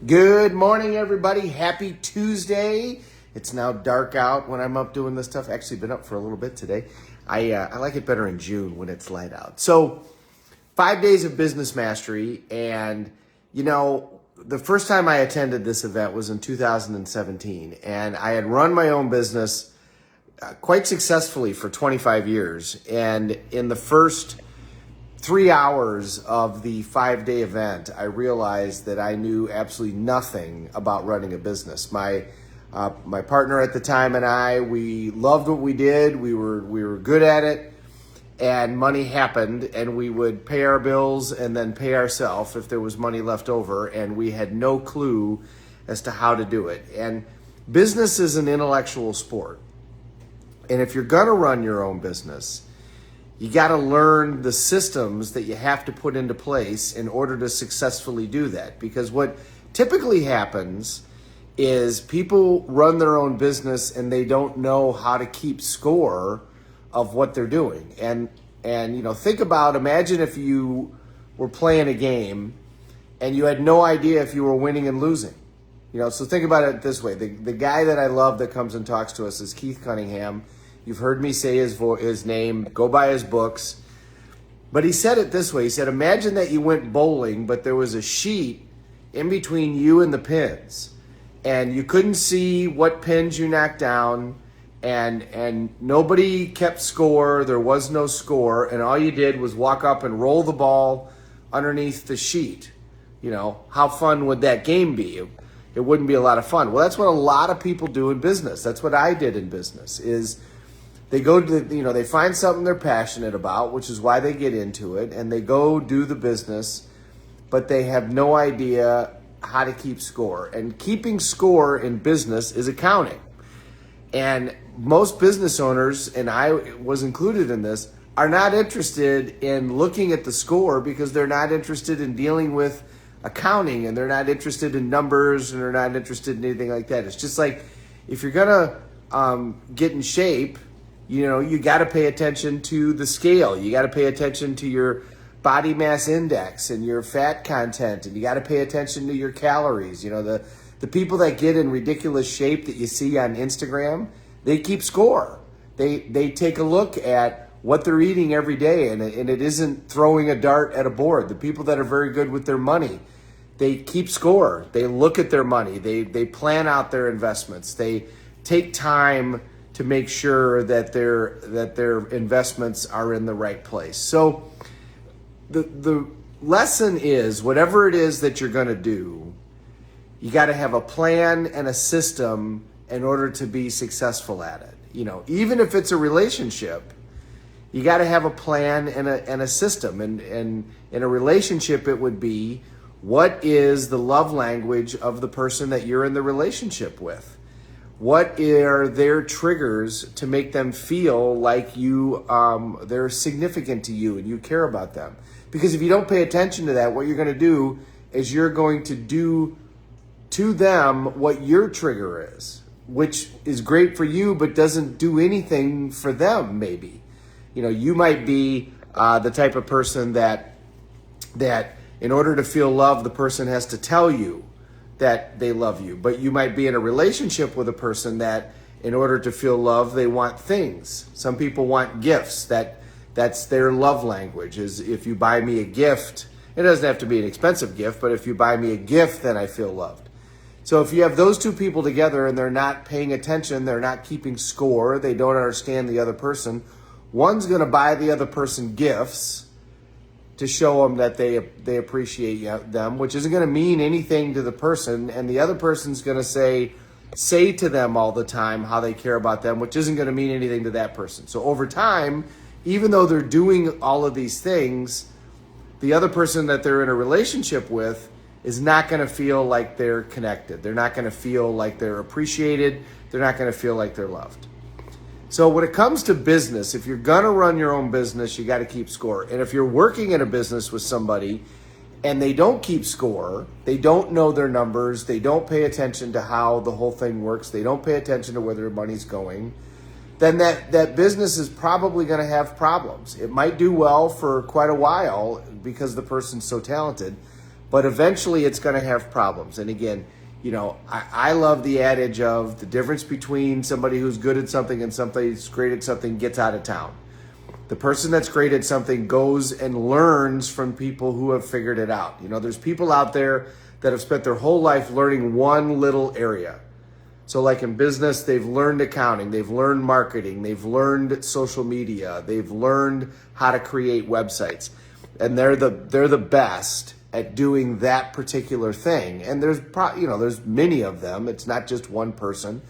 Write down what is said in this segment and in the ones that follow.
Good morning, everybody. Happy Tuesday. It's now dark out when I'm up doing this stuff. Actually, been up for a little bit today. I like it better in June when it's light out. So, 5 days of business mastery. And, the first time I attended this event was in 2017. And I had run my own business quite successfully for 25 years. And in the first 3 hours of the 5-day event, I realized that I knew absolutely nothing about running a business. My partner at the time and we loved what we did. We were good at it, and money happened, and we would pay our bills and then pay ourselves if there was money left over, and we had no clue as to how to do it. And business is an intellectual sport. And if you're gonna run your own business, you got to learn the systems that you have to put into place in order to successfully do that. Because what typically happens is people run their own business and they don't know how to keep score of what they're doing. And imagine if you were playing a game and you had no idea if you were winning and losing. So think about it this way. The guy that I love that comes and talks to us is Keith Cunningham. You've heard me say his name, go buy his books. But he said it this way. He said, imagine that you went bowling, but there was a sheet in between you and the pins. And you couldn't see what pins you knocked down. And nobody kept score. There was no score. And all you did was walk up and roll the ball underneath the sheet. How fun would that game be? It wouldn't be a lot of fun. Well, that's what a lot of people do in business. That's what I did in business is they go to, they find something they're passionate about, which is why they get into it, and they go do the business, but they have no idea how to keep score. And keeping score in business is accounting. And most business owners, and I was included in this, are not interested in looking at the score because they're not interested in dealing with accounting, and they're not interested in numbers, and they're not interested in anything like that. It's just like if you're going to get in shape, you got to pay attention to the scale. You got to pay attention to your body mass index and your fat content, and you got to pay attention to your calories. The people that get in ridiculous shape that you see on Instagram, they keep score. They take a look at what they're eating every day, and it isn't throwing a dart at a board. The people that are very good with their money, they keep score. They look at their money. They plan out their investments. They take time to make sure that their investments are in the right place. So the lesson is, whatever it is that you're going to do, you got to have a plan and a system in order to be successful at it. Even if it's a relationship, you got to have a plan and a system. And in a relationship, it would be, what is the love language of the person that you're in the relationship with? What are their triggers to make them feel like they're significant to you and you care about them? Because if you don't pay attention to that, what you're going to do is you're going to do to them what your trigger is, which is great for you but doesn't do anything for them maybe. You might be the type of person that in order to feel love, the person has to tell you that they love you. But you might be in a relationship with a person that in order to feel love, they want things. Some people want gifts. That's their love language, is if you buy me a gift, it doesn't have to be an expensive gift, but if you buy me a gift, then I feel loved. So if you have those two people together and they're not paying attention, they're not keeping score, they don't understand the other person, one's going to buy the other person gifts to show them that they appreciate them, which isn't going to mean anything to the person, and the other person's going to say to them all the time how they care about them, which isn't going to mean anything to that person. So over time, even though they're doing all of these things, the other person that they're in a relationship with is not going to feel like they're connected. They're not going to feel like they're appreciated. They're not going to feel like they're loved. So when it comes to business, if you're going to run your own business, you got to keep score. And if you're working in a business with somebody and they don't keep score, they don't know their numbers, they don't pay attention to how the whole thing works, they don't pay attention to where their money's going, then that business is probably going to have problems. It might do well for quite a while because the person's so talented, but eventually it's going to have problems. And again, I love the adage of the difference between somebody who's good at something and somebody who's great at something gets out of town. The person that's great at something goes and learns from people who have figured it out. There's people out there that have spent their whole life learning one little area. So like in business, they've learned accounting, they've learned marketing, they've learned social media, they've learned how to create websites. And they're the best at doing that particular thing. And there's many of them. It's not just one person.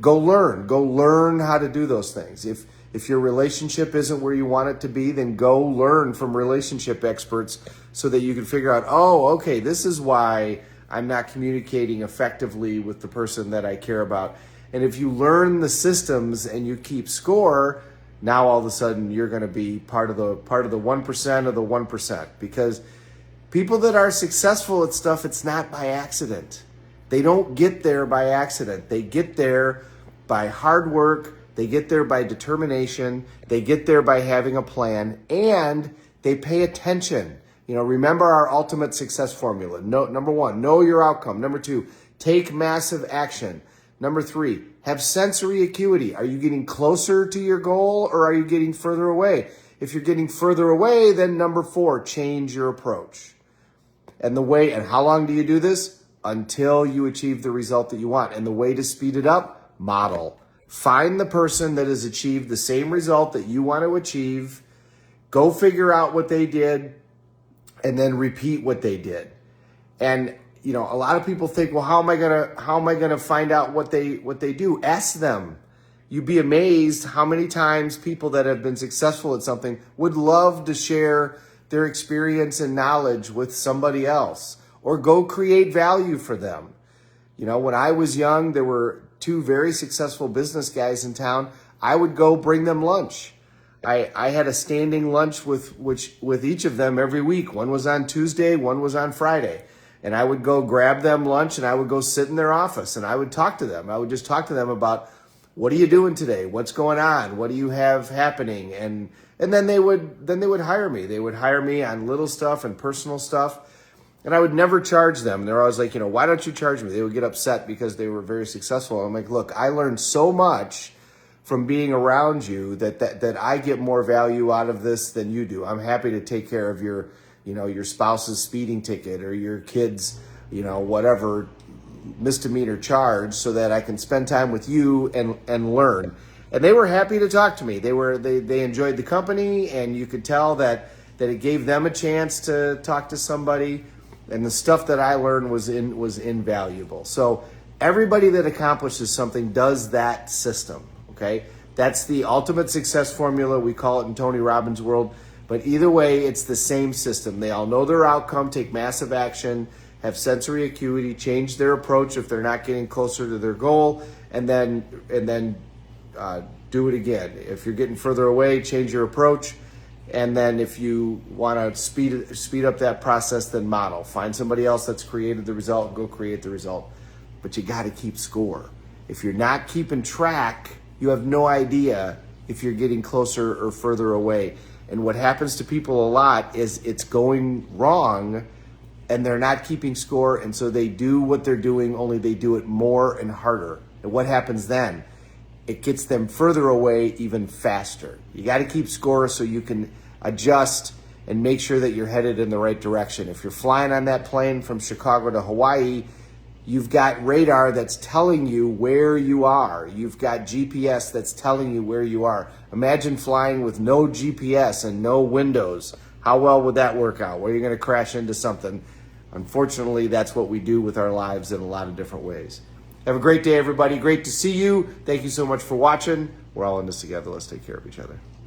Go learn how to do those things. If your relationship isn't where you want it to be, then go learn from relationship experts so that you can figure out, okay, this is why I'm not communicating effectively with the person that I care about. And if you learn the systems and you keep score, now all of a sudden you're going to be part of the 1% of the 1%. Because people that are successful at stuff, it's not by accident. They don't get there by accident. They get there by hard work. They get there by determination. They get there by having a plan, and they pay attention. Remember our ultimate success formula. Number 1, know your outcome. Number 2, take massive action. Number 3, have sensory acuity. Are you getting closer to your goal or are you getting further away? If you're getting further away, then number 4, change your approach. And how long do you do this? Until you achieve the result that you want. And the way to speed it up, model. Find the person that has achieved the same result that you want to achieve. Go figure out what they did and then repeat what they did. And a lot of people think, well, how am I gonna find out what they do? Ask them. You'd be amazed how many times people that have been successful at something would love to share their experience and knowledge with somebody else, or go create value for them. When I was young, there were 2 very successful business guys in town. I would go bring them lunch. I had a standing lunch with each of them every week. One was on Tuesday, one was on Friday. And I would go grab them lunch and I would go sit in their office and I would talk to them. I would just talk to them about, what are you doing today? What's going on? What do you have happening? And then they would hire me. They would hire me on little stuff and personal stuff. And I would never charge them. They're always like, why don't you charge me? They would get upset because they were very successful. I'm like, look, I learned so much from being around you that I get more value out of this than you do. I'm happy to take care of your spouse's speeding ticket or your kid's, whatever misdemeanor charge so that I can spend time with you and learn. And they were happy to talk to me. They enjoyed the company, and you could tell that it gave them a chance to talk to somebody. And the stuff that I learned was invaluable. So everybody that accomplishes something does that system, okay? That's the ultimate success formula. We call it in Tony Robbins' world. But either way, it's the same system. They all know their outcome, take massive action, have sensory acuity, change their approach if they're not getting closer to their goal, and then do it again. If you're getting further away, change your approach. And then if you want to speed up that process, then model. Find somebody else that's created the result and go create the result. But you got to keep score. If you're not keeping track, you have no idea if you're getting closer or further away. And what happens to people a lot is it's going wrong and they're not keeping score. And so they do what they're doing, only they do it more and harder. And what happens then? It gets them further away even faster. You got to keep score so you can adjust and make sure that you're headed in the right direction. If you're flying on that plane from Chicago to Hawaii, you've got radar that's telling you where you are. You've got GPS that's telling you where you are. Imagine flying with no GPS and no windows. How well would that work out? Well, you're going to crash into something. Unfortunately, that's what we do with our lives in a lot of different ways. Have a great day, everybody. Great to see you. Thank you so much for watching. We're all in this together. Let's take care of each other.